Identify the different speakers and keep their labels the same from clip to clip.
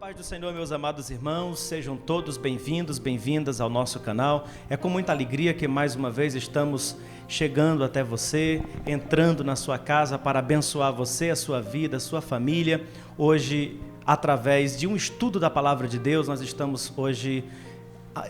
Speaker 1: Paz do Senhor, meus amados irmãos, sejam todos bem-vindos, bem-vindas ao nosso canal. É com muita alegria que mais uma vez estamos chegando até você, entrando na sua casa para abençoar você, a sua vida, a sua família. Hoje, através de um estudo da Palavra de Deus, nós estamos hoje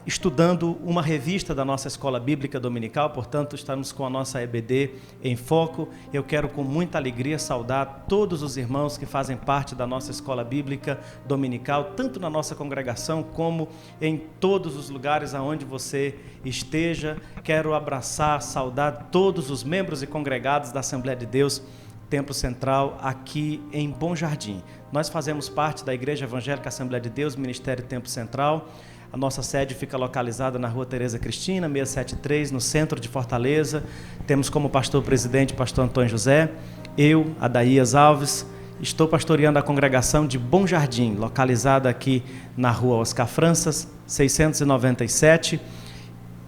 Speaker 1: estudando uma revista da nossa Escola Bíblica Dominical, portanto, estamos com a nossa EBD em foco. Eu quero com muita alegria saudar todos os irmãos que fazem parte da nossa Escola Bíblica Dominical, tanto na nossa congregação como em todos os lugares aonde você esteja. Quero abraçar, saudar todos os membros e congregados da Assembleia de Deus Templo Central aqui em Bom Jardim. Nós fazemos parte da Igreja Evangélica Assembleia de Deus, Ministério Templo Central. A nossa sede fica localizada na Rua Tereza Cristina, 673, no centro de Fortaleza. Temos como pastor-presidente o pastor Antônio José. Eu, Adaías Alves, estou pastoreando a congregação de Bom Jardim, localizada aqui na Rua Oscar Franças, 697,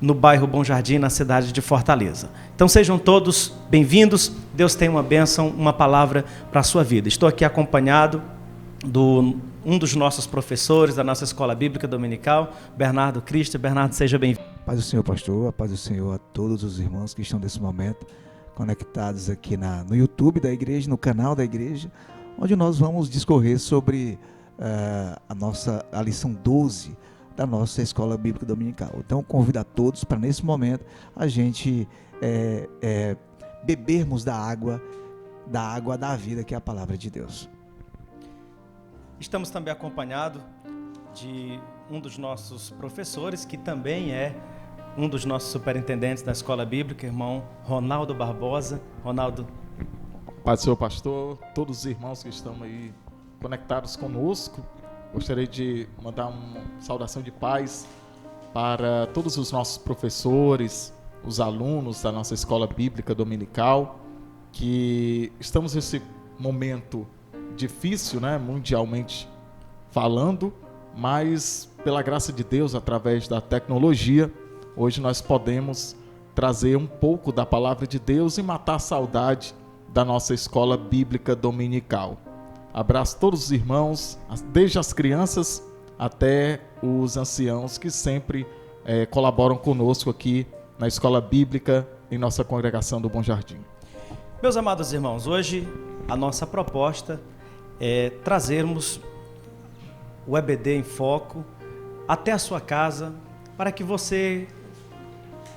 Speaker 1: no bairro Bom Jardim, na cidade de Fortaleza. Então sejam todos bem-vindos. Deus tem uma bênção, uma palavra para a sua vida. Estou aqui acompanhado um dos nossos professores da nossa Escola Bíblica Dominical, Bernardo Cristo. Bernardo, seja bem-vindo.
Speaker 2: Paz do Senhor, pastor, a paz do Senhor a todos os irmãos que estão nesse momento conectados aqui no YouTube da igreja, no canal da igreja, onde nós vamos discorrer sobre a lição 12 da nossa Escola Bíblica Dominical. Então, convido a todos para, nesse momento, a gente bebermos da água da vida, que é a palavra de Deus.
Speaker 1: Estamos também acompanhados de um dos nossos professores, que também é um dos nossos superintendentes da Escola Bíblica, irmão Ronaldo Barbosa. Ronaldo.
Speaker 3: Paz do Senhor, pastor, todos os irmãos que estão aí conectados conosco. Gostaria de mandar uma saudação de paz para todos os nossos professores, os alunos da nossa Escola Bíblica Dominical, que estamos nesse momento difícil, né, mundialmente falando, mas pela graça de Deus, através da tecnologia, hoje nós podemos trazer um pouco da palavra de Deus e matar a saudade da nossa Escola Bíblica Dominical. Abraço todos os irmãos, desde as crianças até os anciãos que sempre colaboram conosco aqui na Escola Bíblica, em nossa congregação do Bom Jardim.
Speaker 1: Meus amados irmãos, hoje a nossa proposta é trazermos o EBD em foco até a sua casa, para que você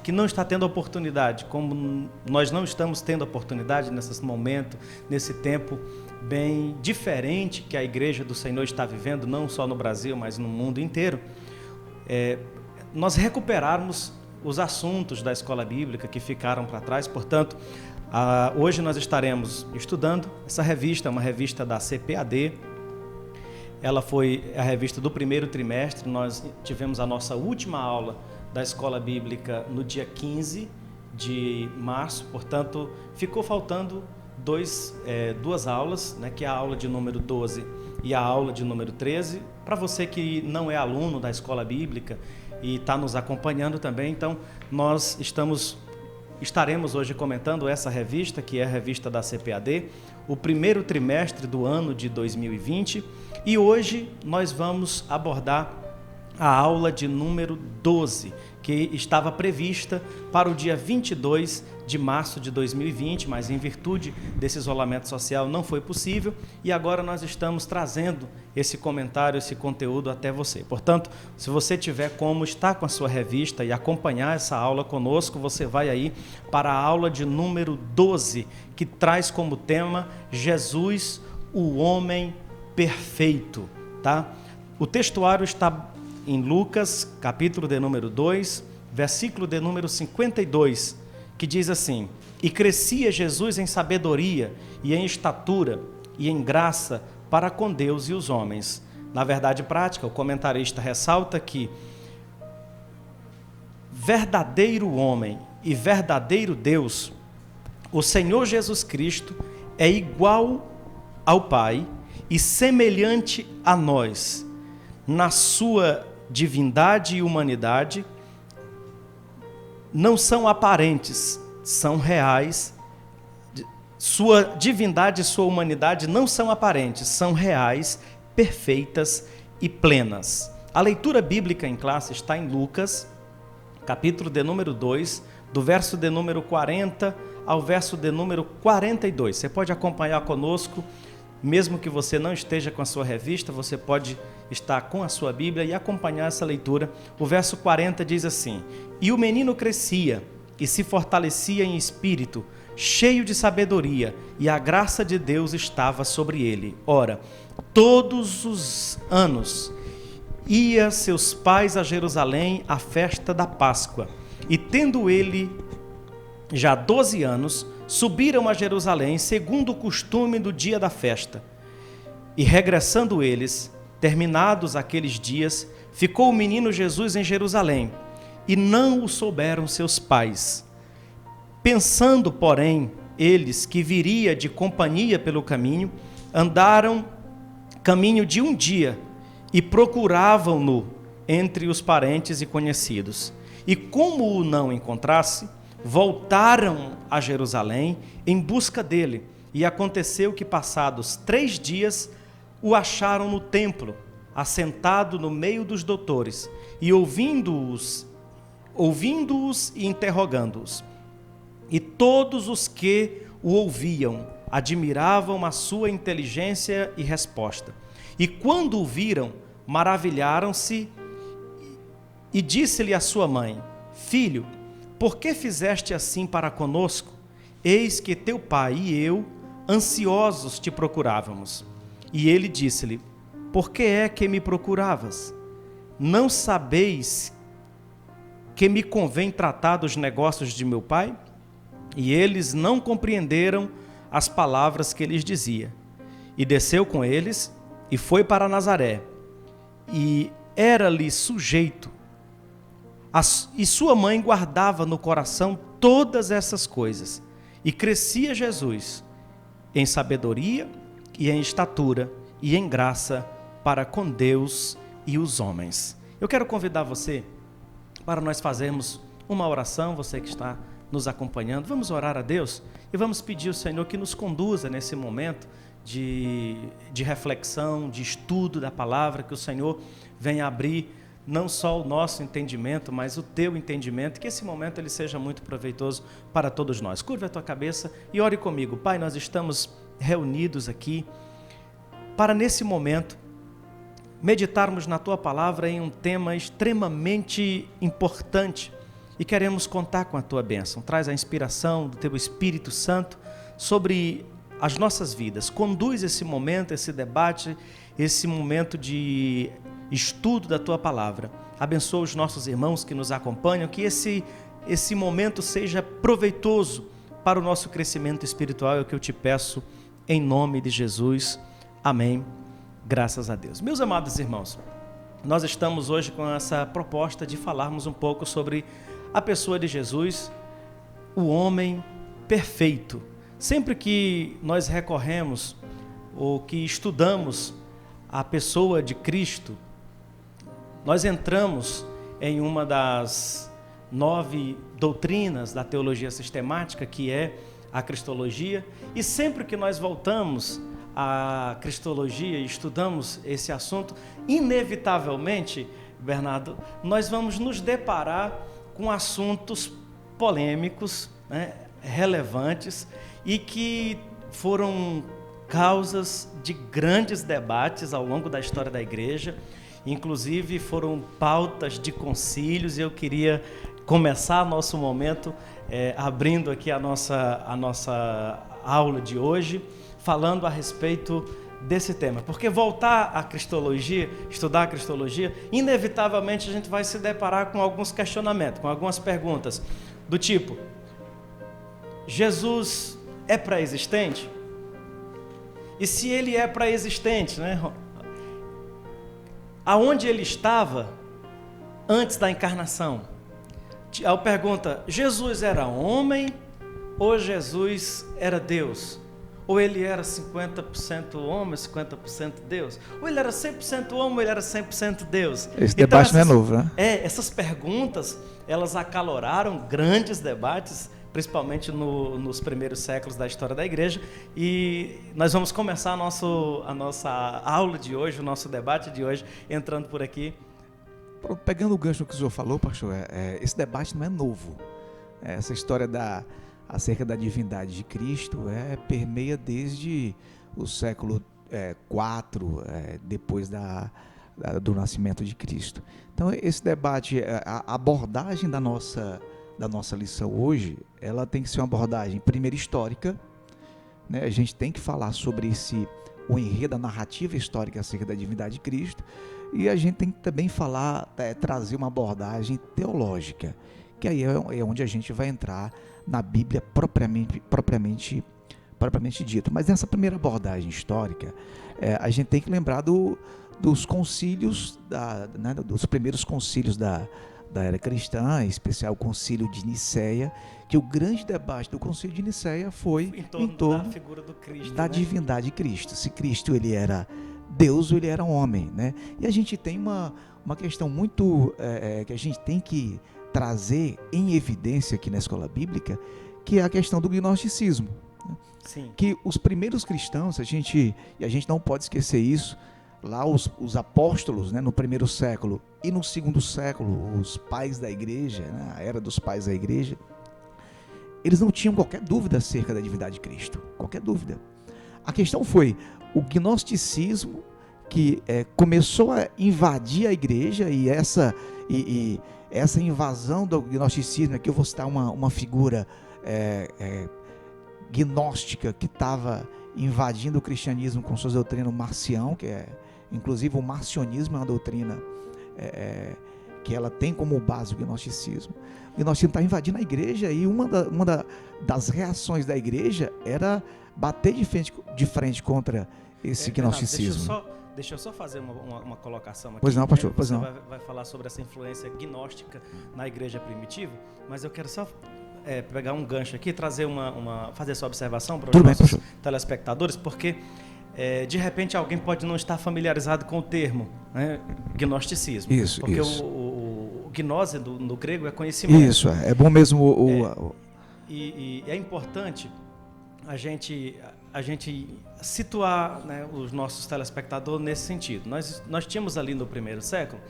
Speaker 1: que não está tendo oportunidade, como nós não estamos tendo oportunidade nesse momento, nesse tempo bem diferente que a Igreja do Senhor está vivendo, não só no Brasil, mas no mundo inteiro, nós recuperarmos os assuntos da Escola Bíblica que ficaram para trás. Portanto, hoje nós estaremos estudando essa revista, uma revista da CPAD. Ela foi a revista do primeiro trimestre. Nós tivemos a nossa última aula da Escola Bíblica no dia 15 de março, portanto, ficou faltando duas aulas, né, que é a aula de número 12 e a aula de número 13. Para você que não é aluno da Escola Bíblica e está nos acompanhando também, então nós estaremos hoje comentando essa revista, que é a revista da CPAD, o primeiro trimestre do ano de 2020, e hoje nós vamos abordar a aula de número 12, que estava prevista para o dia 22 de março de 2020, mas em virtude desse isolamento social não foi possível, e agora nós estamos trazendo esse comentário, esse conteúdo até você. Portanto, se você tiver como estar com a sua revista e acompanhar essa aula conosco, você vai aí para a aula de número 12, que traz como tema Jesus, o homem perfeito, tá? O textuário está em Lucas, capítulo de número 2, versículo de número 52, que diz assim: E crescia Jesus em sabedoria e em estatura e em graça para com Deus e os homens. Na verdade prática, o comentarista ressalta que verdadeiro homem e verdadeiro Deus, o Senhor Jesus Cristo, é igual ao Pai e semelhante a nós, na sua divindade e humanidade. Não são aparentes, são reais. Sua divindade e sua humanidade não são aparentes, são reais, perfeitas e plenas. A leitura bíblica em classe está em Lucas, capítulo de número 2, do verso de número 40 ao verso de número 42. Você pode acompanhar conosco, mesmo que você não esteja com a sua revista, você pode estar com a sua Bíblia e acompanhar essa leitura. O verso 40 diz assim: E o menino crescia e se fortalecia em espírito, cheio de sabedoria, e a graça de Deus estava sobre ele. Ora, todos os anos ia seus pais a Jerusalém à festa da Páscoa, e tendo ele já 12 anos, subiram a Jerusalém, segundo o costume do dia da festa. E regressando eles, terminados aqueles dias, ficou o menino Jesus em Jerusalém, e não o souberam seus pais. Pensando, porém, eles que viria de companhia pelo caminho, andaram caminho de um dia, e procuravam-no entre os parentes e conhecidos. E como o não encontrasse, voltaram a Jerusalém em busca dele. E aconteceu que, passados 3 dias, o acharam no templo, assentado no meio dos doutores, e ouvindo-os e interrogando-os. E todos os que o ouviam admiravam a sua inteligência e resposta. E quando o viram, maravilharam-se, e disse-lhe a sua mãe: Filho, por que fizeste assim para conosco? Eis que teu pai e eu, ansiosos, te procurávamos. E ele disse-lhe: Por que é que me procuravas? Não sabeis que me convém tratar dos negócios de meu pai? E eles não compreenderam as palavras que lhes dizia. E desceu com eles, e foi para Nazaré, e era-lhe sujeito. E sua mãe guardava no coração todas essas coisas. E crescia Jesus em sabedoria e em estatura e em graça para com Deus e os homens. Eu quero convidar você para nós fazermos uma oração, você que está nos acompanhando. Vamos orar a Deus e vamos pedir ao Senhor que nos conduza nesse momento de reflexão, de estudo da palavra, que o Senhor venha abrir não só o nosso entendimento, mas o teu entendimento, que esse momento ele seja muito proveitoso para todos nós. Curva a tua cabeça e ore comigo. Pai, nós estamos reunidos aqui para, nesse momento, meditarmos na tua palavra em um tema extremamente importante e queremos contar com a tua bênção. Traz a inspiração do teu Espírito Santo sobre as nossas vidas. Conduz esse momento, esse debate, esse momento de estudo da tua palavra. Abençoa os nossos irmãos que nos acompanham, que esse momento seja proveitoso para o nosso crescimento espiritual. É o que eu te peço em nome de Jesus. Amém. Graças a Deus. Meus amados irmãos, nós estamos hoje com essa proposta de falarmos um pouco sobre a pessoa de Jesus, o homem perfeito. Sempre que nós recorremos ou que estudamos a pessoa de Cristo, nós entramos em uma das 9 doutrinas da teologia sistemática, que é a cristologia, e sempre que nós voltamos à cristologia e estudamos esse assunto, inevitavelmente, Bernardo, nós vamos nos deparar com assuntos polêmicos, né, relevantes, e que foram causas de grandes debates ao longo da história da igreja. Inclusive foram pautas de concílios, e eu queria começar nosso momento abrindo aqui a nossa aula de hoje, falando a respeito desse tema. Porque voltar à cristologia, estudar a cristologia, inevitavelmente a gente vai se deparar com alguns questionamentos, com algumas perguntas, do tipo: Jesus é pré-existente? E se ele é pré-existente, né? Aonde ele estava antes da encarnação? A pergunta: Jesus era homem ou Jesus era Deus? Ou ele era 50% homem, 50% Deus? Ou ele era 100% homem, ou ele era 100% Deus?
Speaker 2: Esse debate não é novo, né?
Speaker 1: Essas perguntas, elas acaloraram grandes debates principalmente nos primeiros séculos da história da igreja. E nós vamos começar a nossa aula de hoje, o nosso debate de hoje, entrando por aqui.
Speaker 2: Pronto, pegando o gancho que o senhor falou, pastor, esse debate não é novo. Essa história acerca da divindade de Cristo permeia desde o século IV, depois do nascimento de Cristo. Então, esse debate, a abordagem da nossa lição hoje, ela tem que ser uma abordagem, primeiro, histórica, né? A gente tem que falar sobre o enredo, a narrativa histórica acerca da divindade de Cristo, e a gente tem que também trazer uma abordagem teológica, que aí é onde a gente vai entrar na Bíblia propriamente dita. Mas nessa primeira abordagem histórica, a gente tem que lembrar dos concílios, dos primeiros concílios da era cristã, em especial o concílio de Nicéia, que o grande debate do concílio de Nicéia foi em torno
Speaker 1: da figura do Cristo,
Speaker 2: da divindade de Cristo. Se Cristo ele era Deus ou ele era homem, né? E a gente tem uma questão muito que a gente tem que trazer em evidência aqui na escola bíblica, que é a questão do gnosticismo.
Speaker 1: Sim.
Speaker 2: Que os primeiros cristãos, a gente não pode esquecer isso, lá os apóstolos, né, no primeiro século e no segundo século, os pais da igreja, né, a era dos pais da igreja, eles não tinham qualquer dúvida acerca da divindade de Cristo, qualquer dúvida. A questão foi o gnosticismo que começou a invadir a igreja, e essa invasão do gnosticismo, aqui eu vou citar uma figura gnóstica que estava invadindo o cristianismo com suas doutrinas marcião, que inclusive o marcionismo é uma doutrina que ela tem como base o gnosticismo. O gnosticismo está invadindo a igreja, e uma das reações da igreja era bater de frente contra esse gnosticismo.
Speaker 1: Deixa eu só fazer uma colocação aqui.
Speaker 2: Pois não, pastor, pois
Speaker 1: você
Speaker 2: não.
Speaker 1: Vai falar sobre essa influência gnóstica na igreja primitiva, mas eu quero só pegar um gancho aqui, trazer fazer essa observação para os nossos telespectadores, porque de repente alguém pode não estar familiarizado com o termo, né, gnosticismo.
Speaker 2: Isso,
Speaker 1: porque
Speaker 2: isso.
Speaker 1: O gnose no grego é conhecimento.
Speaker 2: Isso, é bom mesmo
Speaker 1: E é importante a gente situar, né, os nossos telespectadores nesse sentido. Nós tínhamos ali no primeiro século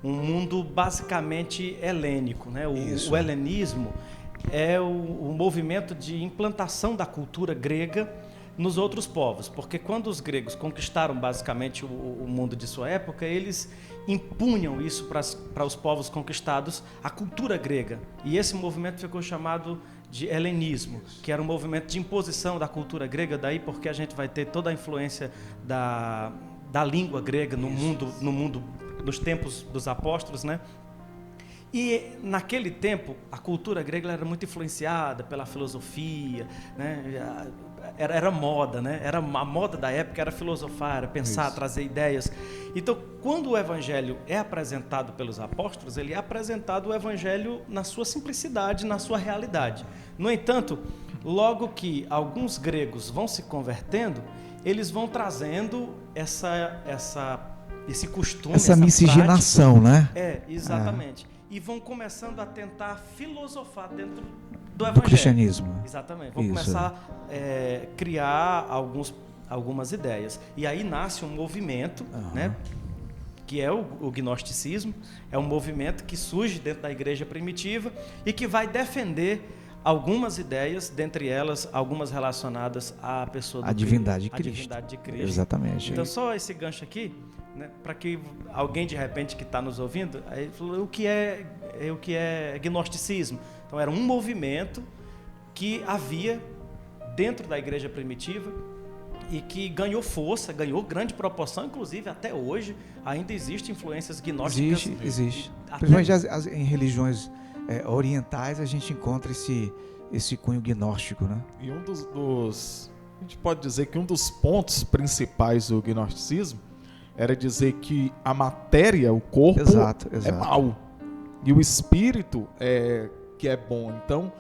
Speaker 1: um mundo basicamente helênico, né? O helenismo é o movimento de implantação da cultura grega nos outros povos, porque quando os gregos conquistaram basicamente o mundo de sua época, eles impunham isso para os povos conquistados, a cultura grega, e esse movimento ficou chamado de helenismo, que era um movimento de imposição da cultura grega, daí porque a gente vai ter toda a influência da língua grega no mundo nos tempos dos apóstolos, né? E naquele tempo a cultura grega era muito influenciada pela filosofia, né? Era moda, né? A moda da época era filosofar, era pensar, trazer ideias. Então, quando o evangelho é apresentado pelos apóstolos, ele é apresentado o evangelho na sua simplicidade, na sua realidade. No entanto, logo que alguns gregos vão se convertendo, eles vão trazendo esse costume,
Speaker 2: essa miscigenação,
Speaker 1: prática, né? Exatamente. E vão começando a tentar filosofar dentro do evangelho.
Speaker 2: Do cristianismo.
Speaker 1: Exatamente. Vão começar a criar algumas ideias. E aí nasce um movimento, né, que é o gnosticismo. É um movimento que surge dentro da igreja primitiva e que vai defender algumas ideias, dentre elas algumas relacionadas à pessoa do
Speaker 2: divindade de Cristo.
Speaker 1: A divindade de Cristo.
Speaker 2: Exatamente.
Speaker 1: Então, só esse gancho aqui, né, para que alguém de repente que está nos ouvindo, aí falou o que é gnosticismo. Então era um movimento que havia dentro da igreja primitiva e que ganhou força, ganhou grande proporção, inclusive até hoje ainda existem influências gnósticas.
Speaker 2: Existe. Principalmente em religiões orientais a gente encontra esse cunho gnóstico, né? E
Speaker 3: a gente pode dizer que um dos pontos principais do gnosticismo era dizer que a matéria, o corpo, é mau, e o espírito que é bom. Então,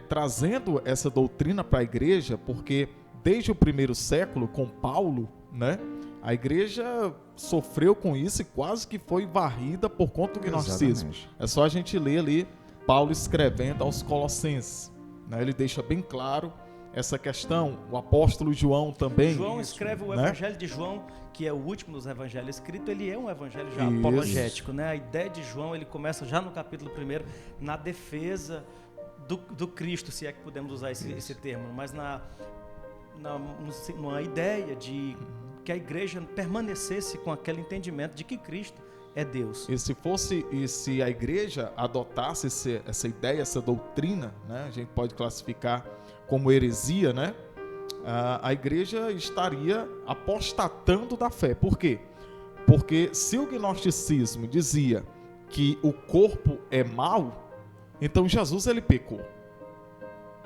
Speaker 3: trazendo essa doutrina para a igreja, porque desde o primeiro século, com Paulo, né, a igreja sofreu com isso e quase que foi varrida por conta do gnosticismo. Exatamente. É só a gente ler ali Paulo escrevendo aos Colossenses, né? Ele deixa bem claro essa questão. O apóstolo João também.
Speaker 1: João escreve o
Speaker 3: né?
Speaker 1: Evangelho de João, que é o último dos evangelhos escrito, ele é um evangelho já
Speaker 3: Isso.
Speaker 1: apologético, né? A ideia de João, ele começa já no capítulo 1 na defesa do Cristo, se é que podemos usar esse termo, mas numa ideia de que a igreja permanecesse com aquele entendimento de que Cristo é Deus.
Speaker 3: E se a igreja adotasse essa ideia, essa doutrina, né, a gente pode classificar como heresia, né? A igreja estaria apostatando da fé. Por quê? Porque se o gnosticismo dizia que o corpo é mau, então Jesus ele pecou.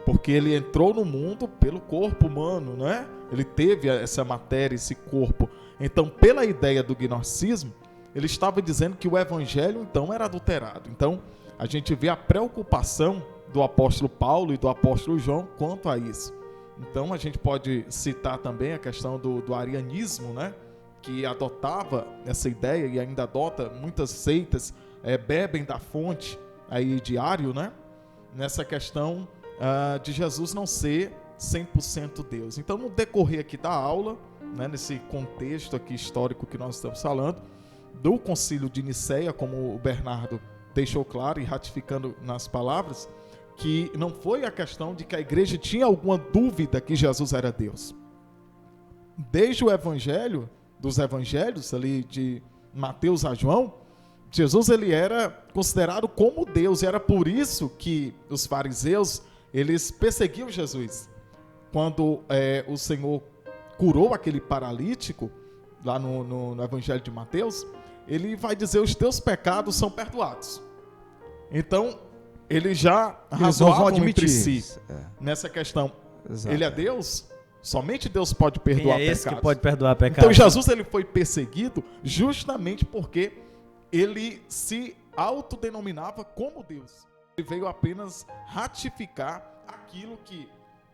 Speaker 3: Porque ele entrou no mundo pelo corpo humano, não é? Ele teve essa matéria, esse corpo. Então, pela ideia do gnosticismo, ele estava dizendo que o evangelho então era adulterado. Então, a gente vê a preocupação do apóstolo Paulo e do apóstolo João quanto a isso. Então, a gente pode citar também a questão do arianismo, né? Que adotava essa ideia e ainda adota, muitas seitas bebem da fonte aí de Ario, né? Nessa questão de Jesus não ser 100% Deus. Então, no decorrer aqui da aula, né, nesse contexto aqui histórico que nós estamos falando, do Concílio de Nicéia, como o Bernardo deixou claro e ratificando nas palavras, que não foi a questão de que a igreja tinha alguma dúvida que Jesus era Deus. Desde o evangelho, dos evangelhos ali de Mateus a João, Jesus ele era considerado como Deus, e era por isso que os fariseus eles perseguiam Jesus. Quando o Senhor curou aquele paralítico, lá no Evangelho de Mateus, ele vai dizer: os teus pecados são perdoados. Então, eles já razoavam entre si nessa questão.
Speaker 2: Exato.
Speaker 3: Ele é Deus? Somente Deus pode perdoar
Speaker 1: Quem é esse
Speaker 3: pecados.
Speaker 1: que pode perdoar pecados?
Speaker 3: Então, Jesus ele foi perseguido justamente porque ele se autodenominava como Deus. Ele veio apenas ratificar aquilo que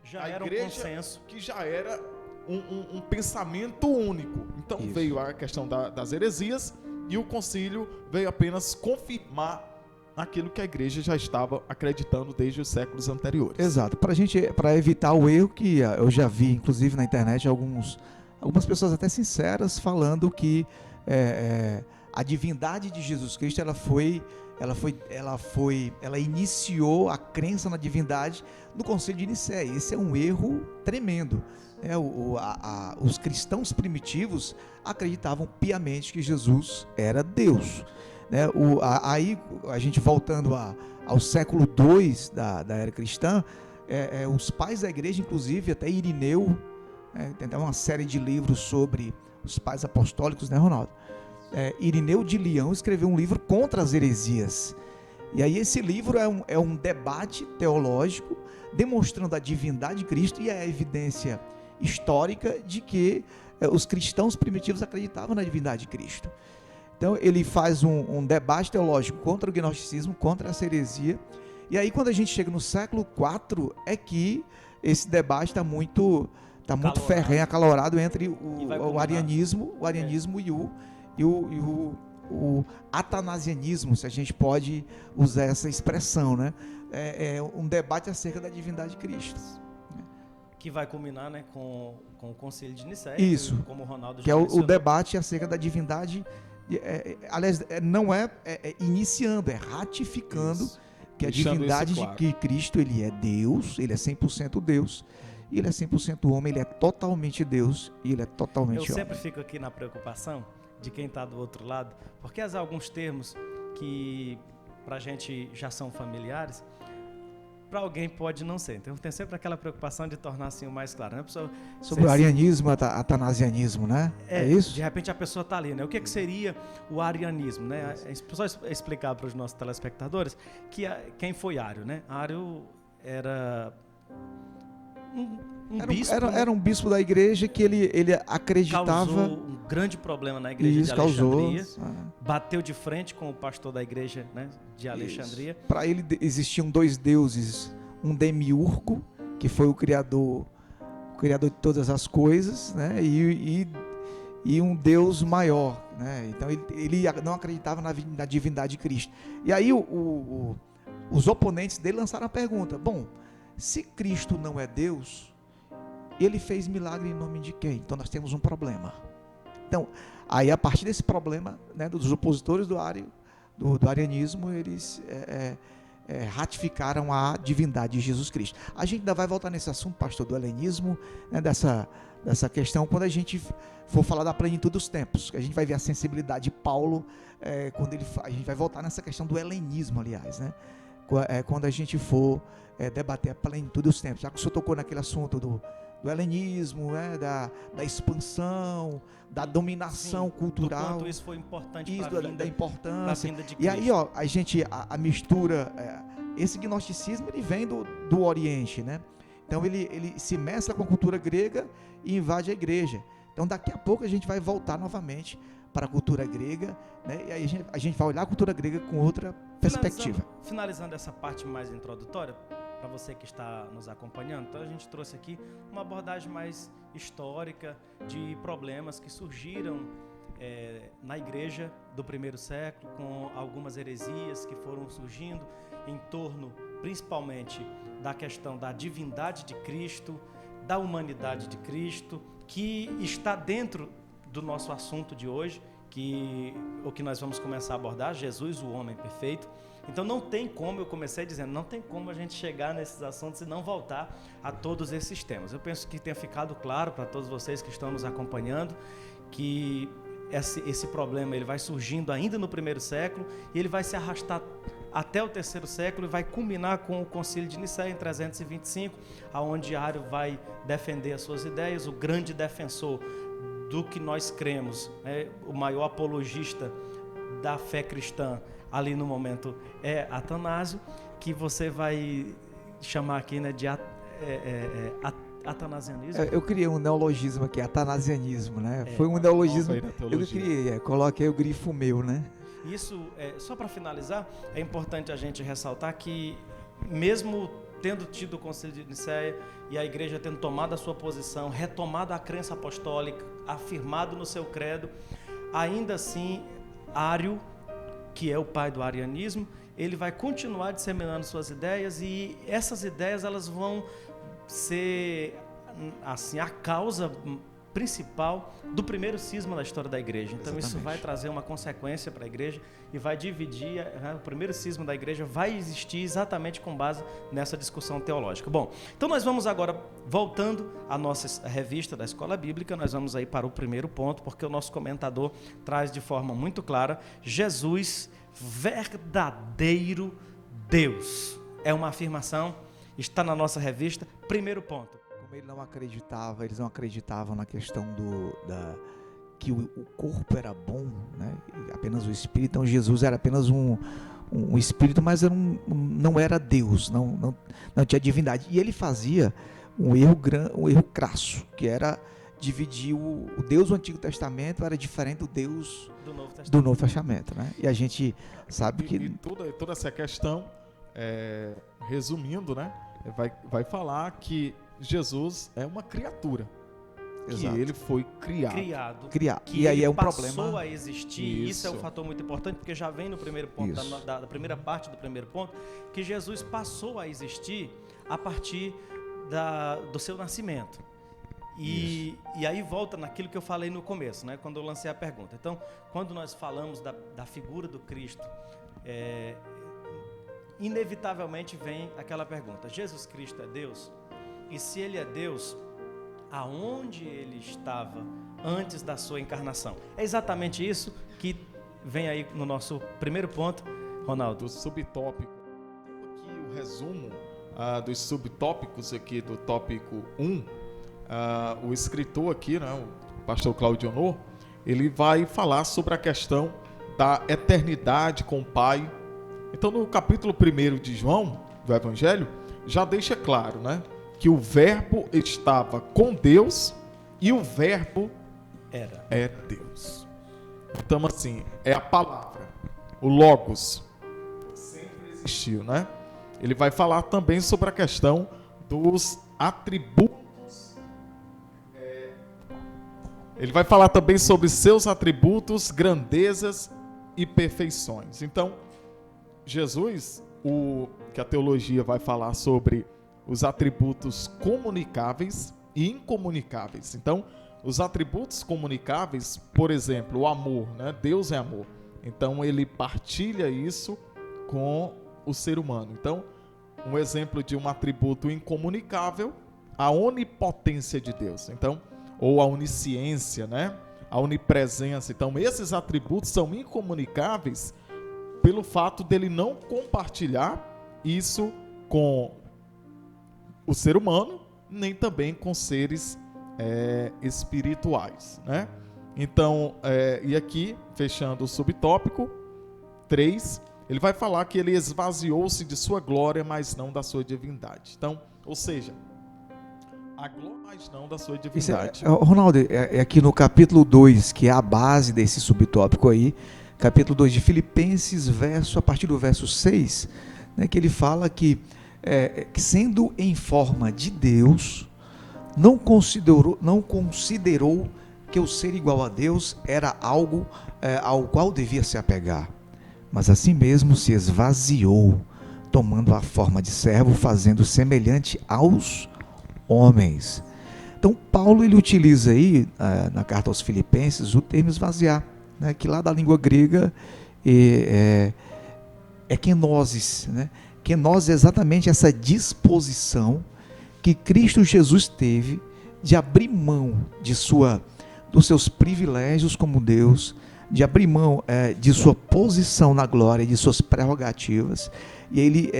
Speaker 1: já
Speaker 3: a
Speaker 1: era
Speaker 3: igreja,
Speaker 1: um consenso,
Speaker 3: que já era um pensamento único. Então
Speaker 2: Isso.
Speaker 3: veio a questão das heresias, e o concílio veio apenas confirmar aquilo que a igreja já estava acreditando desde os séculos anteriores.
Speaker 2: Exato. Para evitar o erro que eu já vi, inclusive na internet, algumas pessoas até sinceras falando que a divindade de Jesus Cristo ela iniciou a crença na divindade no Concílio de Nicéia. Esse é um erro tremendo. Os cristãos primitivos acreditavam piamente que Jesus era Deus. Aí, a gente voltando ao século II da era cristã, os pais da igreja, inclusive até Irineu, tem até uma série de livros sobre os pais apostólicos, né, Ronaldo? Irineu de Leão escreveu um livro contra as heresias. E aí esse livro é um debate teológico demonstrando a divindade de Cristo e a evidência histórica de que os cristãos primitivos acreditavam na divindade de Cristo. Então ele faz um debate teológico contra o gnosticismo, contra essa heresia. E aí quando a gente chega no século IV é que esse debate está muito ferrenho, acalorado entre o arianismo e o atanasianismo, se a gente pode usar essa expressão, né? É um debate acerca da divindade de Cristo.
Speaker 1: que vai culminar, né, com o Concílio de Nicéia.
Speaker 2: Isso.
Speaker 1: Como o Ronaldo
Speaker 2: que
Speaker 1: já
Speaker 2: é o
Speaker 1: mencionou.
Speaker 2: debate acerca da divindade. Aliás, não é iniciando, é ratificando
Speaker 3: Isso.
Speaker 2: que a
Speaker 3: Deixando
Speaker 2: divindade
Speaker 3: isso
Speaker 2: de
Speaker 3: claro.
Speaker 2: que Cristo, ele é Deus, ele é 100% Deus, e ele é 100% homem, ele é totalmente Deus e ele é totalmente
Speaker 1: Eu
Speaker 2: homem.
Speaker 1: sempre fico aqui na preocupação de quem está do outro lado, porque há alguns termos que para a gente já são familiares, para alguém pode não ser. Então tem sempre aquela preocupação de tornar assim o mais claro, né?
Speaker 2: Sobre o arianismo, atanasianismo, né? É isso?
Speaker 1: De repente a pessoa está ali, né? O que seria o arianismo, né? Só explicar para os nossos telespectadores que quem foi Ário, né? Ário era um bispo,
Speaker 2: era um bispo da igreja que ele acreditava.
Speaker 1: Causou um grande problema na igreja de Alexandria.
Speaker 2: Causou.
Speaker 1: Bateu de frente com o pastor da igreja, né, de Alexandria.
Speaker 2: Para ele existiam dois deuses, um demiurgo, que foi o criador de todas as coisas, né, e um Deus maior, né? Então ele não acreditava na divindade de Cristo. E aí os oponentes dele lançaram a pergunta: bom, se Cristo não é Deus, ele fez milagre em nome de quem? Então nós temos um problema. Então, aí a partir desse problema, né, dos opositores do arianismo, eles ratificaram a divindade de Jesus Cristo. A gente ainda vai voltar nesse assunto, pastor, do helenismo, né, dessa questão, quando a gente for falar da plenitude dos tempos, que a gente vai ver a sensibilidade de Paulo, quando a gente vai voltar nessa questão do helenismo, aliás, né, quando a gente for debater a plenitude dos tempos, já que o senhor tocou naquele assunto do helenismo, da expansão, da dominação cultural.
Speaker 1: Do quanto isso foi importante
Speaker 2: da importância.
Speaker 1: Vinda de Cristo.
Speaker 2: E aí, a mistura, esse gnosticismo, ele vem do Oriente, né? Então ele se mescla com a cultura grega e invade a igreja. Então daqui a pouco a gente vai voltar novamente para a cultura grega, né? E aí a gente vai olhar a cultura grega com outra perspectiva.
Speaker 1: Finalizando essa parte mais introdutória, para você que está nos acompanhando, então a gente trouxe aqui uma abordagem mais histórica de problemas que surgiram na igreja do primeiro século, com algumas heresias que foram surgindo em torno, principalmente, da questão da divindade de Cristo, da humanidade de Cristo, que está dentro do nosso assunto de hoje, o que nós vamos começar a abordar, Jesus, o homem perfeito. Então não tem como, eu comecei dizendo, não tem como a gente chegar nesses assuntos e não voltar a todos esses temas. Eu penso que tenha ficado claro para todos vocês que estão nos acompanhando que esse problema ele vai surgindo ainda no primeiro século e ele vai se arrastar até o terceiro século e vai culminar com o Concílio de Nicéia em 325, aonde Ário vai defender as suas ideias, o grande defensor do que nós cremos, o maior apologista da fé cristã ali no momento é Atanásio, que você vai chamar aqui, né, de atanasianismo.
Speaker 2: Eu criei um neologismo aqui, atanasianismo, né? Foi um neologismo, eu criei, coloquei o grifo meu, né?
Speaker 1: Isso, só para finalizar, é importante a gente ressaltar que mesmo tendo tido o Concílio de Nicéia e a igreja tendo tomado a sua posição, retomado a crença apostólica, afirmado no seu credo, ainda assim, Ário, que é o pai do arianismo, ele vai continuar disseminando suas ideias e essas ideias elas vão ser assim, a causa principal do primeiro cisma da história da igreja. Então Exatamente. Isso vai trazer uma consequência para a igreja e vai dividir, o primeiro cisma da igreja vai existir exatamente com base nessa discussão teológica. Bom, então nós vamos agora, voltando à nossa revista da Escola Bíblica, nós vamos aí para o primeiro ponto, porque o nosso comentador traz de forma muito clara, Jesus, verdadeiro Deus. É uma afirmação, está na nossa revista, primeiro ponto.
Speaker 2: Eles não acreditavam na questão que o corpo era bom, né? Apenas o espírito. Então Jesus era apenas um espírito, mas não era Deus, não tinha divindade. E ele fazia um erro crasso, que era dividir o Deus do Antigo Testamento era diferente do Deus do Novo Testamento, né? E a gente sabe que...
Speaker 3: E toda essa questão, resumindo, né? Vai falar que Jesus é uma criatura.
Speaker 2: Exato.
Speaker 3: Que ele foi criado.
Speaker 2: Que e aí é um problema.
Speaker 1: Passou a existir. Isso é um fator muito importante, porque já vem no primeiro ponto, da primeira parte do primeiro ponto, que Jesus passou a existir a partir do seu nascimento. E aí volta naquilo que eu falei no começo, né, quando eu lancei a pergunta. Então, quando nós falamos da figura do Cristo, inevitavelmente vem aquela pergunta: Jesus Cristo é Deus? E se ele é Deus, aonde ele estava antes da sua encarnação? É exatamente isso que vem aí no nosso primeiro ponto, Ronaldo.
Speaker 3: Do subtópico. Aqui o resumo dos subtópicos aqui do tópico 1. O escritor aqui, né, o pastor Claudio Honor, ele vai falar sobre a questão da eternidade com o Pai. Então, no capítulo 1 de João, do Evangelho, já deixa claro, né, que o verbo estava com Deus e o verbo era Deus. Então, assim, é a palavra, o Logos, sempre existiu, né? Ele vai falar também sobre a questão dos atributos. Ele vai falar também sobre seus atributos, grandezas e perfeições. Então, Jesus, que a teologia vai falar sobre os atributos comunicáveis e incomunicáveis. Então, os atributos comunicáveis, por exemplo, o amor, né? Deus é amor. Então, ele partilha isso com o ser humano. Então, um exemplo de um atributo incomunicável, a onipotência de Deus. Então, ou a onisciência, né? A onipresença. Então, esses atributos são incomunicáveis pelo fato dele não compartilhar isso com o ser humano, nem também com seres espirituais, né? Então, e aqui, fechando o subtópico 3, ele vai falar que ele esvaziou-se de sua glória, mas não da sua divindade. Então, ou seja, a glória, mas não da sua divindade.
Speaker 2: Ronaldo, é aqui no capítulo 2, que é a base desse subtópico aí, capítulo 2 de Filipenses, a partir do verso 6, né, que ele fala que sendo em forma de Deus, não considerou que o ser igual a Deus era algo ao qual devia se apegar, mas assim mesmo se esvaziou, tomando a forma de servo, fazendo semelhante aos homens. Então Paulo ele utiliza aí na carta aos Filipenses o termo esvaziar, né, que lá da língua grega é kenosis, né? Kenosis é exatamente essa disposição que Cristo Jesus teve de abrir mão dos seus privilégios como Deus, de abrir mão de sua posição na glória, de suas prerrogativas, e ele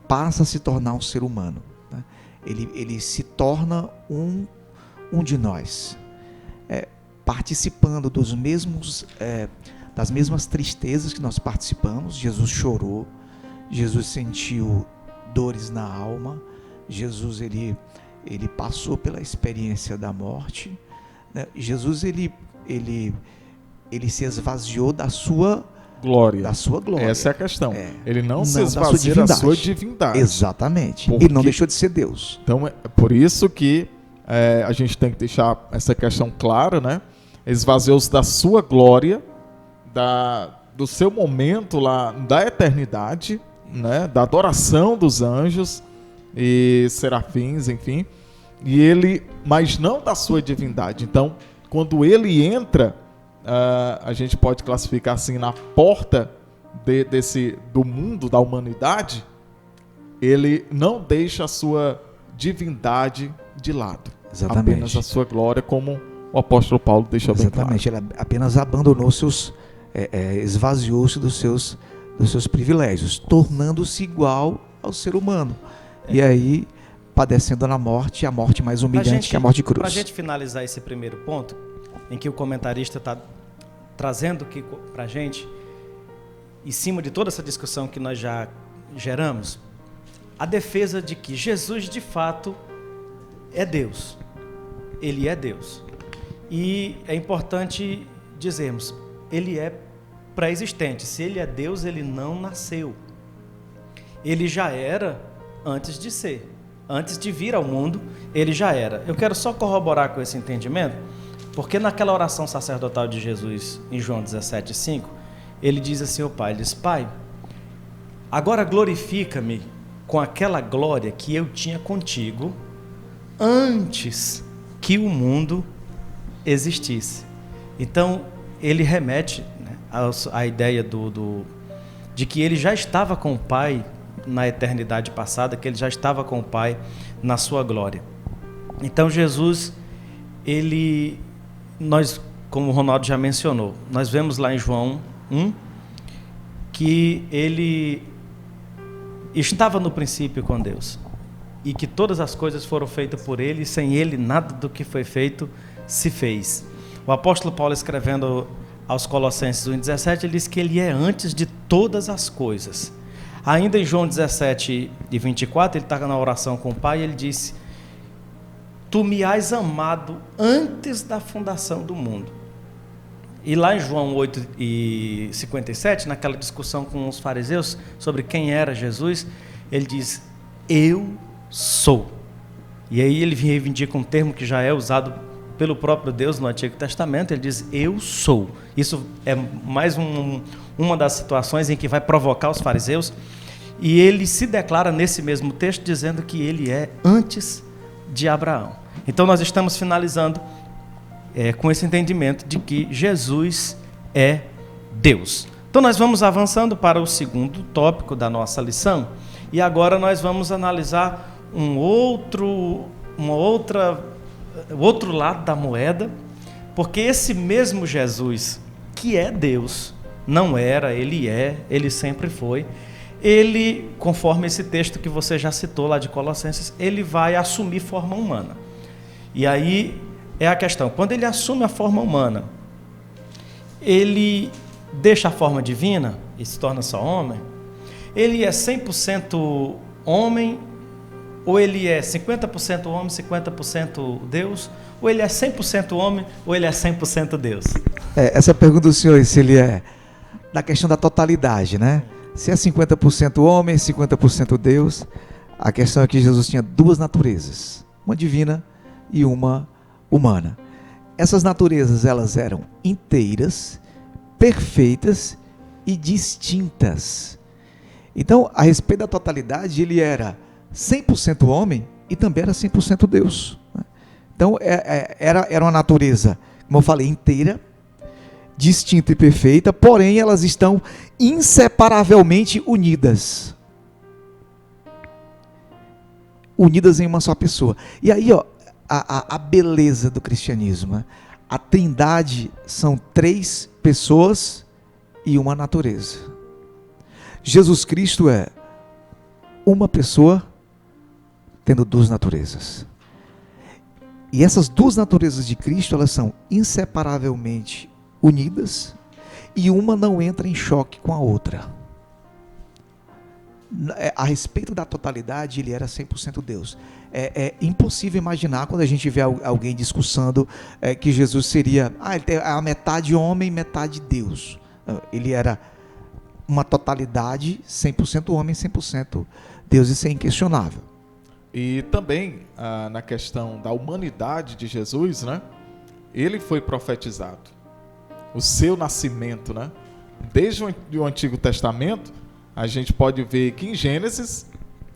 Speaker 2: passa a se tornar um ser humano, né? Ele se torna um de nós, participando das mesmas tristezas que nós participamos. Jesus chorou, Jesus sentiu dores na alma, Jesus ele passou pela experiência da morte, né? Jesus ele se esvaziou da sua glória.
Speaker 3: Essa é a questão. Ele não se esvazia da sua divindade.
Speaker 2: Exatamente. Ele não deixou de ser Deus.
Speaker 3: Então é por isso que a gente tem que deixar essa questão clara, né? Esvaziou-se da sua glória, do seu momento lá da eternidade, né? Da adoração dos anjos e serafins, enfim, mas não da sua divindade. Então, quando ele entra, a gente pode classificar assim, na porta do mundo, da humanidade, ele não deixa a sua divindade de lado.
Speaker 2: Exatamente.
Speaker 3: Apenas a sua glória, como o apóstolo Paulo deixa bem claro.
Speaker 2: Exatamente, ele apenas abandonou esvaziou-se dos seus privilégios, tornando-se igual ao ser humano. E aí, padecendo a morte mais humilhante que a morte de cruz.
Speaker 1: Para a gente finalizar esse primeiro ponto, em que o comentarista está trazendo para a gente, em cima de toda essa discussão que nós já geramos, a defesa de que Jesus de fato é Deus. Ele é Deus. E é importante dizermos, ele é pré-existente. Se ele é Deus, ele não nasceu. Ele já era antes de ser. Antes de vir ao mundo, ele já era. Eu quero só corroborar com esse entendimento, porque naquela oração sacerdotal de Jesus, em João 17,5, ele diz assim ao Pai, ele diz, Pai, agora glorifica-me com aquela glória que eu tinha contigo antes que o mundo existisse. Então, ele remete, né, à ideia de que ele já estava com o Pai na eternidade passada, que ele já estava com o Pai na sua glória. Então Jesus, nós, como o Ronaldo já mencionou, nós vemos lá em João 1, que ele estava no princípio com Deus, e que todas as coisas foram feitas por ele, e sem ele nada do que foi feito se fez. O apóstolo Paulo, escrevendo aos Colossenses 1,17, ele diz que ele é antes de todas as coisas. Ainda em João 17:24, ele está na oração com o Pai, e ele disse, tu me has amado antes da fundação do mundo. E lá em João 8:57, naquela discussão com os fariseus sobre quem era Jesus, ele diz, eu sou. E aí ele reivindica um termo que já é usado pelo próprio Deus no Antigo Testamento, ele diz, eu sou. Isso é mais uma das situações em que vai provocar os fariseus. E ele se declara nesse mesmo texto dizendo que ele é antes de Abraão. Então nós estamos finalizando com esse entendimento de que Jesus é Deus. Então nós vamos avançando para o segundo tópico da nossa lição, e agora nós vamos analisar o outro lado da moeda, porque esse mesmo Jesus, que é Deus, não era, ele é, ele sempre foi, ele, conforme esse texto que você já citou lá de Colossenses, ele vai assumir forma humana. E aí é a questão, quando ele assume a forma humana, ele deixa a forma divina e se torna só homem? Ele é 100% homem, ou ele é 50% homem, 50% Deus, ou ele é 100% homem, ou ele é 100% Deus?
Speaker 2: Essa pergunta do senhor, se ele é da questão da totalidade, né? Se é 50% homem, 50% Deus, a questão é que Jesus tinha duas naturezas, uma divina e uma humana. Essas naturezas, elas eram inteiras, perfeitas e distintas. Então, a respeito da totalidade, ele era 100% homem e também era 100% Deus. Então, era uma natureza, como eu falei, inteira, distinta e perfeita, porém elas estão inseparavelmente unidas. Unidas em uma só pessoa. E aí, ó, a beleza do cristianismo, né? A Trindade são 3 pessoas e uma natureza. Jesus Cristo é uma pessoa tendo 2 naturezas. E essas 2 naturezas de Cristo, elas são inseparavelmente unidas e uma não entra em choque com a outra. A respeito da totalidade, ele era 100% Deus. É impossível imaginar, quando a gente vê alguém discussando que Jesus seria ele tem a metade homem, metade Deus. Ele era uma totalidade, 100% homem, 100% Deus, isso é inquestionável.
Speaker 3: E também na questão da humanidade de Jesus, né? Ele foi profetizado. O seu nascimento, né? Desde o Antigo Testamento, a gente pode ver que em Gênesis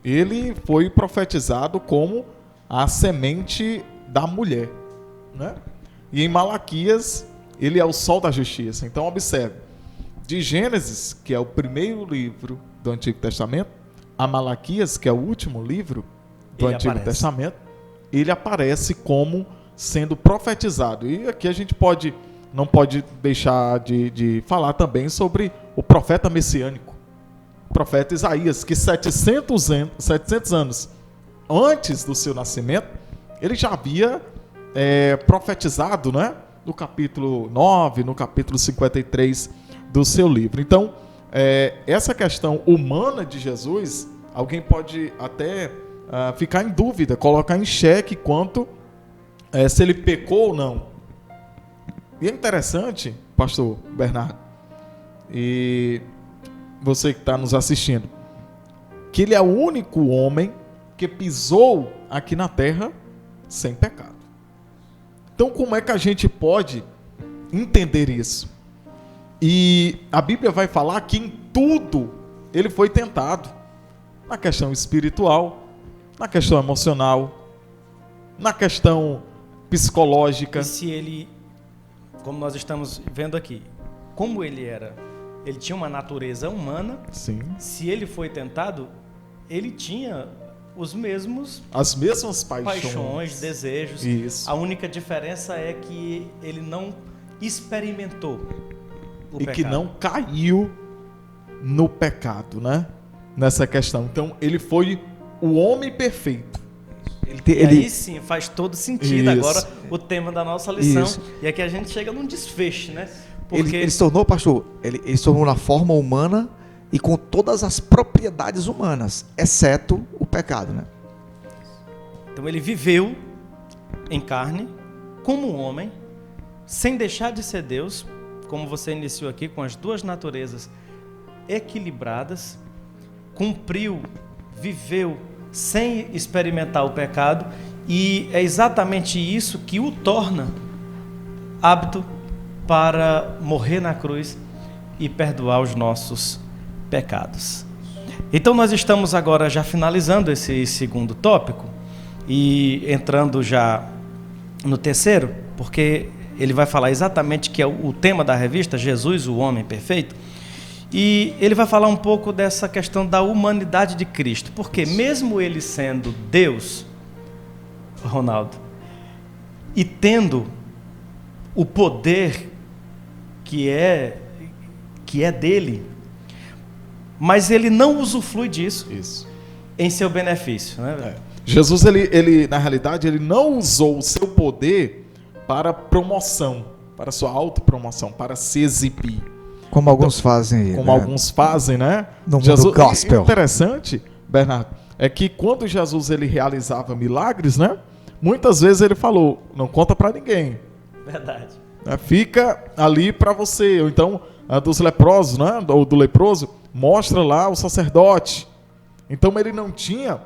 Speaker 3: ele foi profetizado como a semente da mulher, né? E em Malaquias ele é o sol da justiça. Então observe, de Gênesis, que é o primeiro livro do Antigo Testamento, a Malaquias, que é o último livro do Antigo Testamento, ele aparece como sendo profetizado. E aqui a gente não pode deixar de falar também sobre o profeta messiânico, o profeta Isaías, que 700 anos antes do seu nascimento, ele já havia profetizado, né? No capítulo 9, no capítulo 53 do seu livro. Então, essa questão humana de Jesus, alguém pode até ficar em dúvida, colocar em xeque quanto se ele pecou ou não. E é interessante, pastor Bernardo, e você que está nos assistindo, que ele é o único homem que pisou aqui na terra sem pecado. Então, como é que a gente pode entender isso? E a Bíblia vai falar que em tudo ele foi tentado. Na questão espiritual, na questão emocional, na questão psicológica.
Speaker 1: E se ele, como nós estamos vendo aqui, como ele tinha uma natureza humana.
Speaker 3: Sim.
Speaker 1: Se ele foi tentado, ele tinha
Speaker 3: as mesmas paixões,
Speaker 1: desejos.
Speaker 3: Isso.
Speaker 1: A única diferença é que ele não experimentou o pecado.
Speaker 3: Que não caiu no pecado, né? Nessa questão. Então, ele foi o homem perfeito.
Speaker 1: Aí sim, faz todo sentido.
Speaker 3: Isso.
Speaker 1: Agora o tema da nossa lição.
Speaker 2: Isso.
Speaker 1: E aqui a gente chega num desfeche, né?
Speaker 2: Porque ele se tornou, pastor, ele se tornou na forma humana e com todas as propriedades humanas, exceto o pecado, né?
Speaker 1: Então ele viveu em carne, como um homem, sem deixar de ser Deus, como você iniciou aqui, com as 2 naturezas equilibradas, viveu sem experimentar o pecado, e é exatamente isso que o torna apto para morrer na cruz e perdoar os nossos pecados. Então nós estamos agora já finalizando esse segundo tópico e entrando já no terceiro, porque ele vai falar exatamente que é o tema da revista, Jesus, o homem perfeito, e ele vai falar um pouco dessa questão da humanidade de Cristo, porque mesmo ele sendo Deus, Ronaldo, e tendo o poder que é dele, mas ele não usufrui disso em seu benefício, né?
Speaker 3: Jesus, ele na realidade, ele não usou o seu poder para promoção, para sua autopromoção, para se exibir.
Speaker 2: Como alguns fazem.
Speaker 3: Como alguns fazem, né?
Speaker 2: No mundo gospel.
Speaker 3: Interessante, Bernardo, é que quando Jesus ele realizava milagres, né? Muitas vezes ele falou, não conta para ninguém.
Speaker 1: Verdade.
Speaker 3: Fica ali para você. Ou então, dos leprosos, né? Ou do leproso, mostra lá o sacerdote. Então ele não tinha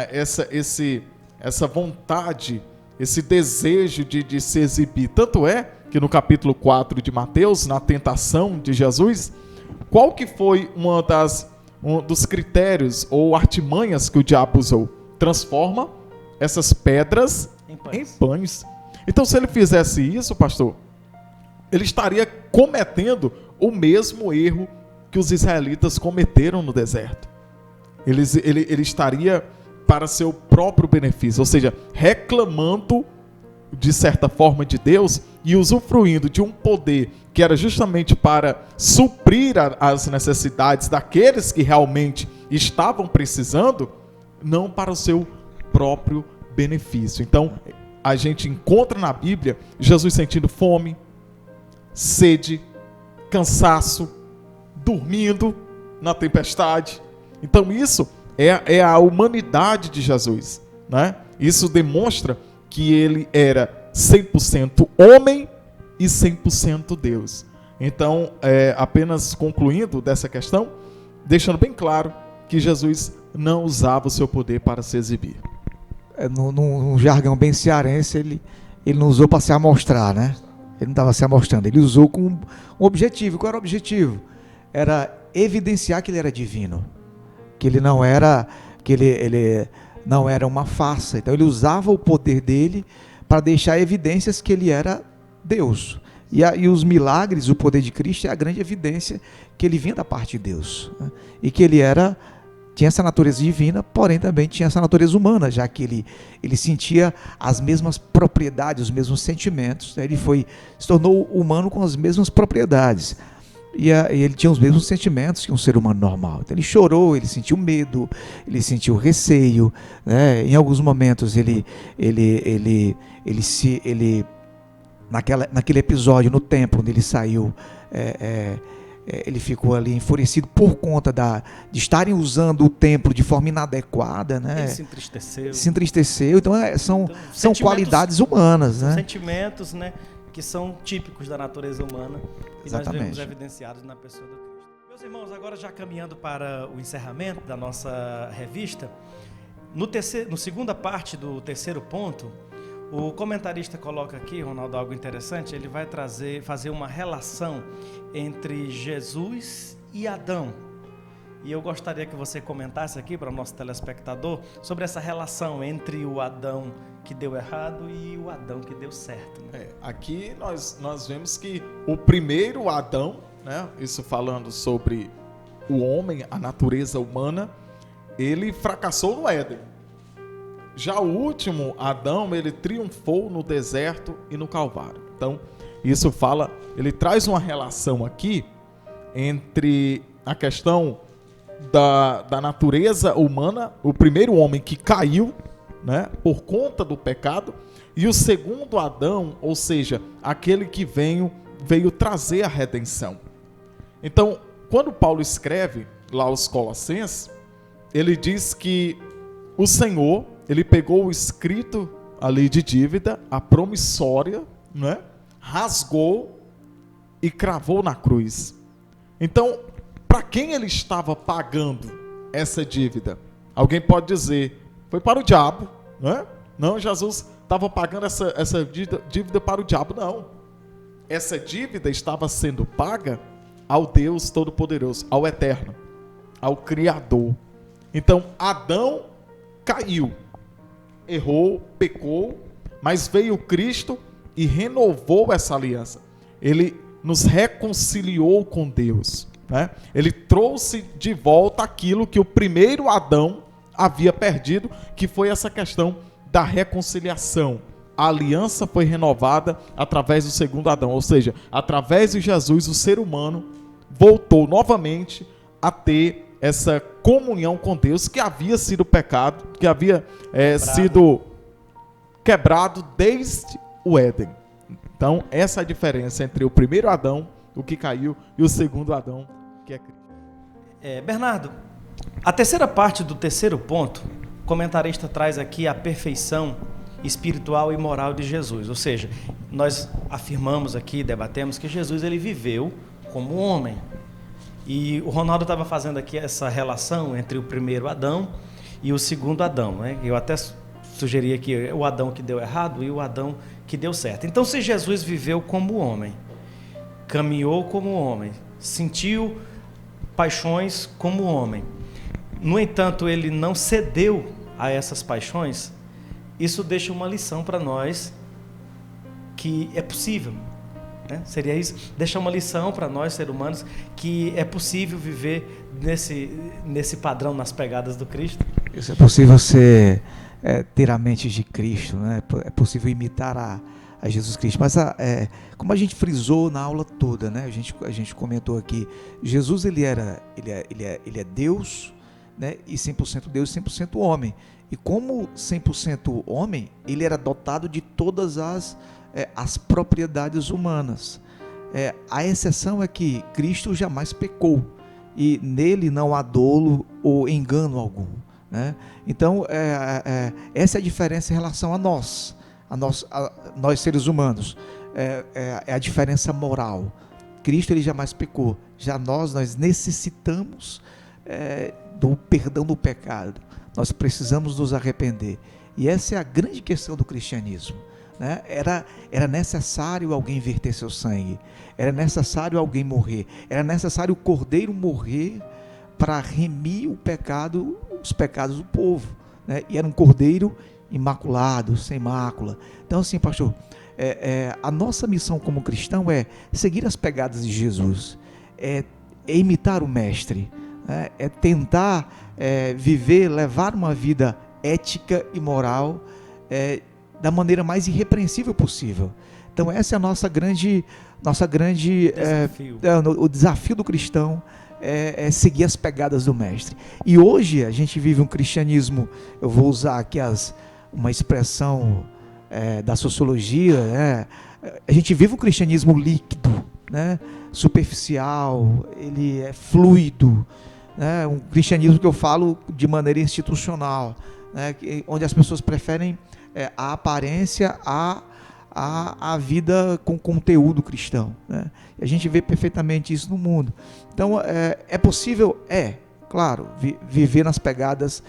Speaker 3: essa vontade, esse desejo de se exibir. Tanto é que no capítulo 4 de Mateus, na tentação de Jesus, qual que foi um dos critérios ou artimanhas que o diabo usou? Transforma essas pedras em pães. Então, se ele fizesse isso, pastor, ele estaria cometendo o mesmo erro que os israelitas cometeram no deserto. Ele estaria para seu próprio benefício, ou seja, reclamando de certa forma de Deus e usufruindo de um poder que era justamente para suprir as necessidades daqueles que realmente estavam precisando, não para o seu próprio benefício. Então, a gente encontra na Bíblia Jesus sentindo fome, sede, cansaço, dormindo na tempestade. Então isso é a humanidade de Jesus, né? Isso demonstra que ele era 100% homem e 100% Deus. Então, apenas concluindo dessa questão, deixando bem claro que Jesus não usava o seu poder para se exibir.
Speaker 2: Num jargão bem cearense, ele não usou para se amostrar, né? Ele não estava se amostrando, ele usou com um objetivo. Qual era o objetivo? Era evidenciar que ele era divino, que ele não era, ele não era uma farsa. Então ele usava o poder dele para deixar evidências que ele era Deus. E os milagres, o poder de Cristo é a grande evidência que ele vinha da parte de Deus, né? E que ele tinha essa natureza divina, porém também tinha essa natureza humana, já que ele sentia as mesmas propriedades, os mesmos sentimentos, né? Ele se tornou humano com as mesmas propriedades. E ele tinha os mesmos sentimentos que um ser humano normal. Então ele chorou, ele sentiu medo, ele sentiu receio, né? Em alguns momentos naquele episódio no templo onde ele saiu, ele ficou ali enfurecido por conta de estarem usando o templo de forma inadequada, né?
Speaker 1: Ele se
Speaker 2: entristeceu. Então são qualidades humanas, né?
Speaker 1: Sentimentos, né, que são típicos da natureza humana. E
Speaker 2: exatamente.
Speaker 1: Nós vemos evidenciados na pessoa do Cristo. Meus irmãos, agora já caminhando para o encerramento da nossa revista, no segunda parte do terceiro ponto, o comentarista coloca aqui, Ronaldo, algo interessante. Ele vai fazer uma relação entre Jesus e Adão. E eu gostaria que você comentasse aqui para o nosso telespectador sobre essa relação entre o Adão que deu errado e o Adão que deu certo, né?
Speaker 3: Aqui nós vemos que o primeiro Adão, né, isso falando sobre o homem, a natureza humana, ele fracassou no Éden. Já o último Adão, ele triunfou no deserto e no Calvário. Então, isso ele traz uma relação aqui entre a questão da natureza humana, o primeiro homem que caiu, né, por conta do pecado, e o segundo Adão, ou seja, aquele que veio trazer a redenção. Então, quando Paulo escreve lá aos Colossenses, ele diz que o Senhor, ele pegou o escrito ali de dívida, a promissória, né, rasgou e cravou na cruz. Então, para quem ele estava pagando essa dívida? Alguém pode dizer, foi para o diabo, né? Não, Jesus estava pagando essa dívida para o diabo. Não. Essa dívida estava sendo paga ao Deus Todo-Poderoso, ao Eterno. ao Criador. Então, Adão caiu, errou, pecou, mas veio Cristo e renovou essa aliança. Ele nos reconciliou com Deus, né? Ele trouxe de volta aquilo que o primeiro Adão havia perdido, que foi essa questão da reconciliação. A aliança foi renovada através do segundo Adão, ou seja, através de Jesus, o ser humano voltou novamente a ter essa comunhão com Deus que havia sido pecado, que havia sido quebrado desde o Éden. Então, essa é a diferença entre o primeiro Adão, o que caiu, e o segundo Adão, que é Cristo.
Speaker 1: Bernardo, a terceira parte do terceiro ponto, o comentarista traz aqui a perfeição espiritual e moral de Jesus. Ou seja, nós afirmamos aqui, debatemos que Jesus ele viveu como homem. E o Ronaldo estava fazendo aqui essa relação entre o primeiro Adão e o segundo Adão, né? Eu até sugeri aqui o Adão que deu errado e o Adão que deu certo. Então, se Jesus viveu como homem, caminhou como homem, sentiu paixões como homem, no entanto, ele não cedeu a essas paixões, isso deixa uma lição para nós que é possível, né? Seria isso? Deixa uma lição para nós, seres humanos, que é possível viver nesse padrão, nas pegadas do Cristo.
Speaker 2: Isso é possível ter a mente de Cristo, né? É possível imitar a Jesus Cristo. Mas como a gente frisou na aula toda, né? A gente comentou aqui, Jesus ele é Deus, né? E 100% Deus e 100% homem. E como 100% homem, ele era dotado de todas as propriedades humanas. A exceção é que Cristo jamais pecou e nele não há dolo ou engano algum, né? Então, essa é a diferença em relação a nós seres humanos. É a diferença moral. Cristo ele jamais pecou. Já nós necessitamos do perdão do pecado. Nós precisamos nos arrepender. E essa é a grande questão do cristianismo, né? Era necessário alguém verter seu sangue, era necessário alguém morrer, era necessário o Cordeiro morrer para remir os pecados do povo, né? E era um Cordeiro imaculado, sem mácula. Então, assim, pastor, a nossa missão como cristão é seguir as pegadas de Jesus, é imitar o Mestre, né? É tentar levar uma vida ética e moral da maneira mais irrepreensível possível. Então essa é a nossa grande desafio. O desafio do cristão é seguir as pegadas do Mestre. E hoje a gente vive um cristianismo, eu vou usar aqui uma expressão da sociologia, né? A gente vive um cristianismo líquido, né? Superficial, ele é fluido, né? Um cristianismo que eu falo de maneira institucional, né? Onde as pessoas preferem a aparência à vida com conteúdo cristão, né? E a gente vê perfeitamente isso no mundo. Então, é possível? Claro, viver nas pegadas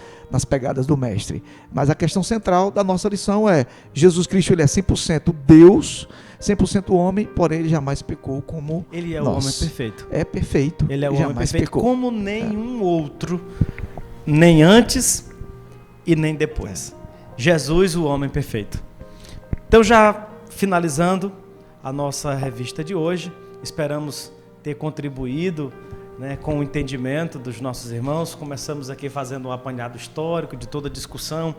Speaker 2: do Mestre. Mas a questão central da nossa lição é: Jesus Cristo ele é 100% Deus, 100% homem, porém ele jamais pecou como
Speaker 1: ele é
Speaker 2: nós.
Speaker 1: O homem perfeito.
Speaker 2: É perfeito.
Speaker 1: Ele é o homem perfeito
Speaker 2: pecou.
Speaker 1: Como nenhum outro, nem antes e nem depois. Jesus, o homem perfeito. Então, já finalizando a nossa revista de hoje, esperamos ter contribuído, né, com o entendimento dos nossos irmãos. Começamos aqui fazendo um apanhado histórico de toda a discussão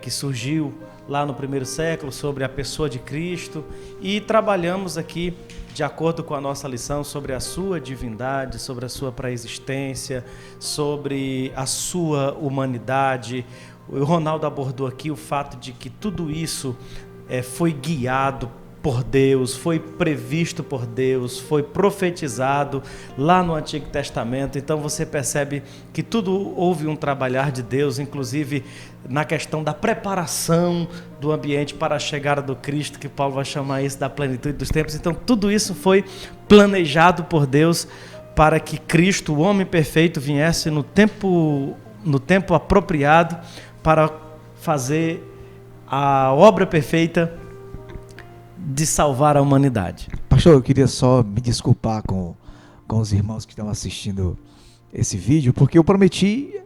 Speaker 1: que surgiu lá no primeiro século sobre a pessoa de Cristo e trabalhamos aqui de acordo com a nossa lição sobre a sua divindade, sobre a sua pré-existência, sobre a sua humanidade. O Ronaldo abordou aqui o fato de que tudo isso foi guiado por Deus, foi previsto por Deus, foi profetizado lá no Antigo Testamento. Então você percebe que tudo houve um trabalhar de Deus, inclusive na questão da preparação do ambiente para a chegada do Cristo, que Paulo vai chamar isso da plenitude dos tempos. Então tudo isso foi planejado por Deus para que Cristo, o homem perfeito, viesse no tempo apropriado para fazer a obra perfeita de salvar a humanidade.
Speaker 2: Pastor, eu queria só me desculpar com os irmãos que estão assistindo esse vídeo, porque eu prometi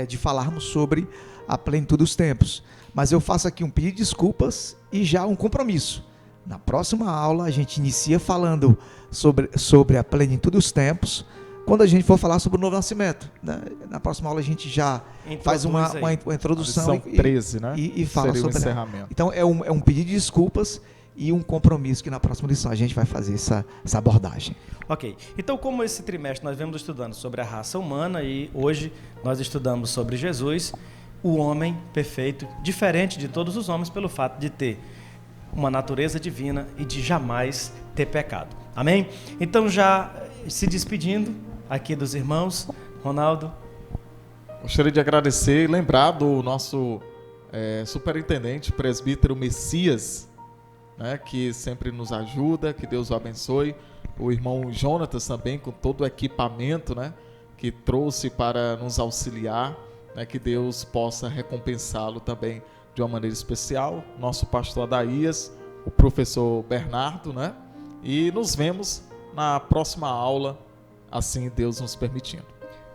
Speaker 2: de falarmos sobre a plenitude dos tempos. Mas eu faço aqui um pedido de desculpas e já um compromisso. Na próxima aula a gente inicia falando sobre a plenitude dos tempos, quando a gente for falar sobre o novo nascimento. Né? Na próxima aula a gente já faz uma introdução
Speaker 3: lição 13, né?
Speaker 2: e fala
Speaker 3: Seria
Speaker 2: sobre
Speaker 3: o encerramento.
Speaker 2: Então é um pedido de desculpas e um compromisso que na próxima lição a gente vai fazer essa abordagem.
Speaker 1: Ok, então como esse trimestre nós vemos estudando sobre a raça humana e hoje nós estudamos sobre Jesus, o homem perfeito, diferente de todos os homens pelo fato de ter uma natureza divina e de jamais ter pecado. Amém? Então já se despedindo aqui dos irmãos, Ronaldo.
Speaker 3: Gostaria de agradecer e lembrar do nosso superintendente, presbítero Messias, né, que sempre nos ajuda, que Deus o abençoe. O irmão Jonatas também, com todo o equipamento, né, que trouxe para nos auxiliar, né, que Deus possa recompensá-lo também de uma maneira especial. Nosso pastor Adaías, o professor Bernardo, né, e nos vemos na próxima aula, assim Deus nos permitindo.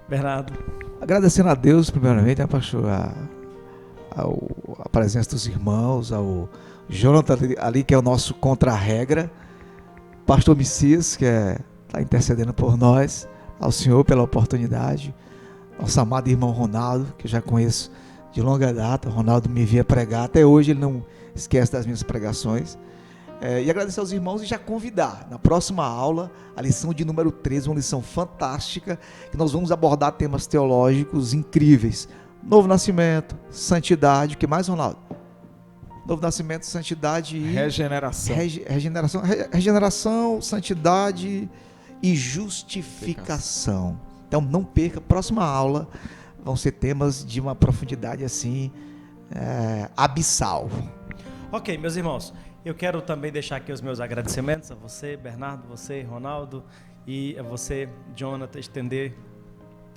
Speaker 1: Bernardo.
Speaker 2: Agradecendo a Deus, primeiramente, né, pastor, a presença dos irmãos, ao Jonathan ali, que é o nosso contra-regra, pastor Messias, que está intercedendo por nós, ao Senhor pela oportunidade, nosso amado irmão Ronaldo, que eu já conheço de longa data. O Ronaldo me via pregar, até hoje ele não esquece das minhas pregações. E agradecer aos irmãos e já convidar, na próxima aula, a lição de número 13, uma lição fantástica, que nós vamos abordar temas teológicos incríveis. Novo nascimento, santidade, o que mais, Ronaldo? Novo nascimento, santidade e...
Speaker 3: Regeneração.
Speaker 2: Regeneração, santidade e justificação. Então não perca, próxima aula vão ser temas de uma profundidade assim, abissal.
Speaker 1: Ok, meus irmãos, eu quero também deixar aqui os meus agradecimentos a você, Bernardo, você, Ronaldo, e a você, Jonathan, estender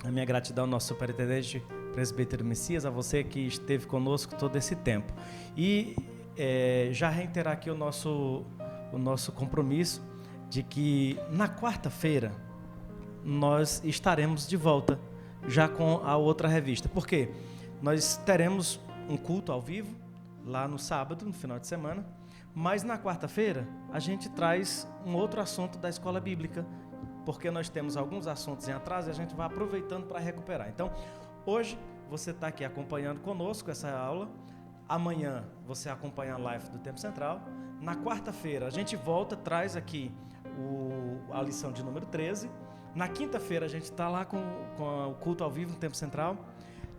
Speaker 1: a minha gratidão ao nosso superintendente, presbítero Messias, a você que esteve conosco todo esse tempo. E já reiterar aqui o nosso compromisso de que na quarta-feira nós estaremos de volta já com a outra revista. Por quê? Nós teremos um culto ao vivo lá no sábado, no final de semana, mas na quarta-feira a gente traz um outro assunto da escola bíblica, porque nós temos alguns assuntos em atraso e a gente vai aproveitando para recuperar. Então, hoje você está aqui acompanhando conosco essa aula, amanhã você acompanha a live do Tempo Central, na quarta-feira a gente volta, traz aqui a lição de número 13, na quinta-feira a gente está lá com o culto ao vivo no Tempo Central,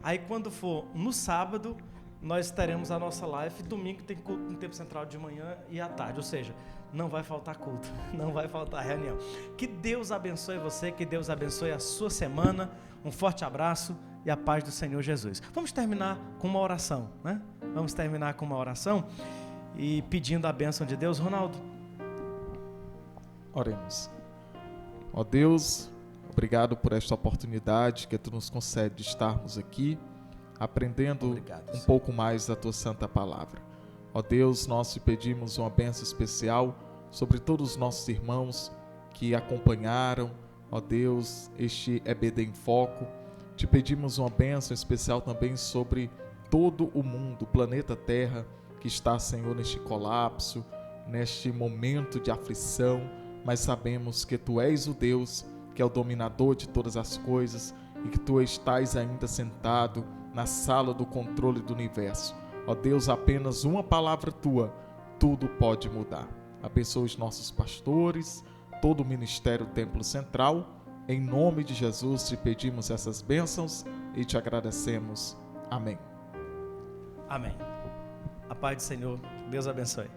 Speaker 1: aí quando for no sábado, nós teremos a nossa live, domingo tem culto no Tempo Central de manhã e à tarde, ou seja, não vai faltar culto, não vai faltar reunião. Que Deus abençoe você, que Deus abençoe a sua semana, um forte abraço e a paz do Senhor Jesus. Vamos terminar com uma oração, né? Vamos terminar com uma oração e pedindo a bênção de Deus. Ronaldo.
Speaker 3: Oremos. Ó Deus, obrigado por esta oportunidade que Tu nos concede de estarmos aqui, aprendendo um pouco mais da Tua Santa Palavra. Ó Deus, nós Te pedimos uma bênção especial sobre todos os nossos irmãos que acompanharam, ó Deus, este EBD em Foco. Te pedimos uma bênção especial também sobre todo o mundo, o planeta Terra, que está, Senhor, neste colapso, neste momento de aflição, mas sabemos que Tu és o Deus que é o dominador de todas as coisas e que Tu estás ainda sentado na sala do controle do universo. Ó Deus, apenas uma palavra Tua, tudo pode mudar. Abençoa os nossos pastores, todo o Ministério Templo Central. Em nome de Jesus Te pedimos essas bênçãos e Te agradecemos. Amém.
Speaker 1: Amém. A paz do Senhor. Deus abençoe.